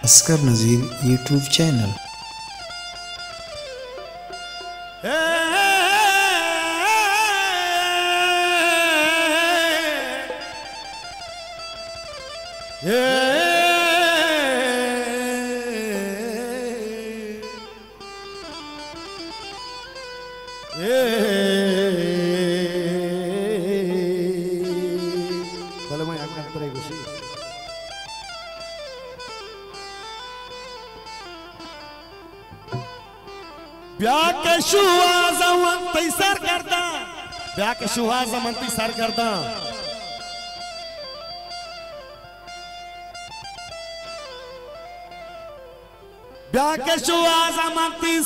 Oscar नज़ीर YouTube channel. Sir करदा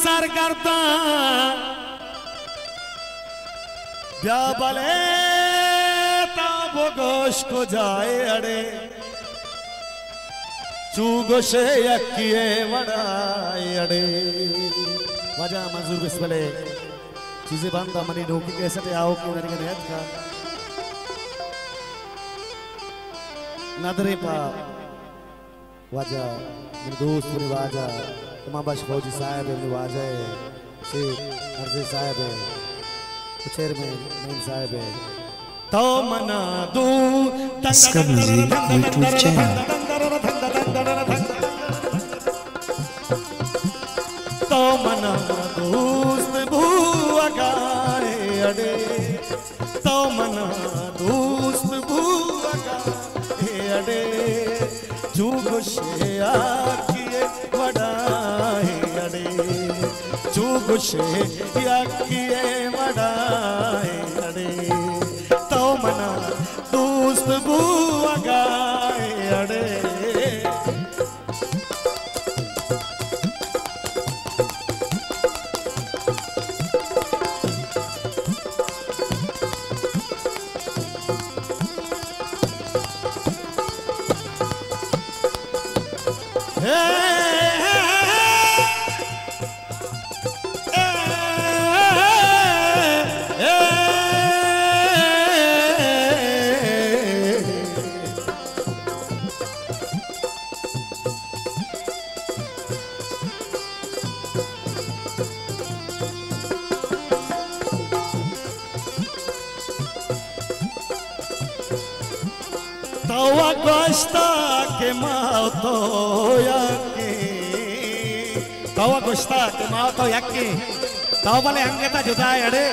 sir करदा ब्या भले ताबो गोश को जाए अड़े चूगोशे यकिए वड़ाए अड़े वजह मंजूर बिस्मिल्लाह चीजें बंद मनी नौकी कैसे आओ कि मेरे नेत का नदरे पा वजह मेरे दोस्त पूरी वजह तमाम बाश फौजी साहब मेरे वजह से अर्ज़े साहब है चेयरमैन मेम साहब है तो मना दू अस्कर नज़ीर यूट्यूब चैनल। तो मना दोस्त बुआ गाए अड़े तो मना दोस्त बुआ गाए अड़े चूगुशे आकिए वड़ाए अड़े चूगुशे आकिए वड़ाए अड़े तो मना दोस्त बुआ गाए अड़े तवा गोश्ता के माओ तो यकी तवा गोश्ता के माओ तो यकी तवा भले अंगेता जुदाई अड़े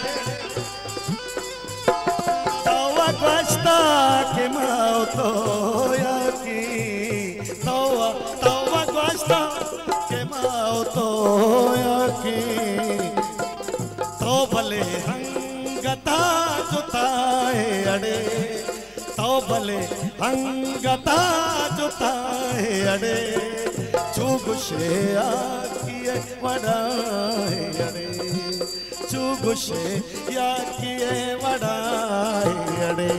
तवा गोश्ता के माओ तो यकी तवा गोश्ता के माओ तो यकी तो भले अंगता जुदाई अड़े तो भले अंगता जुताए अड़े चूगुशे आकिए वड़ाए अड़े चूगुशे आकिए वड़ाए अड़े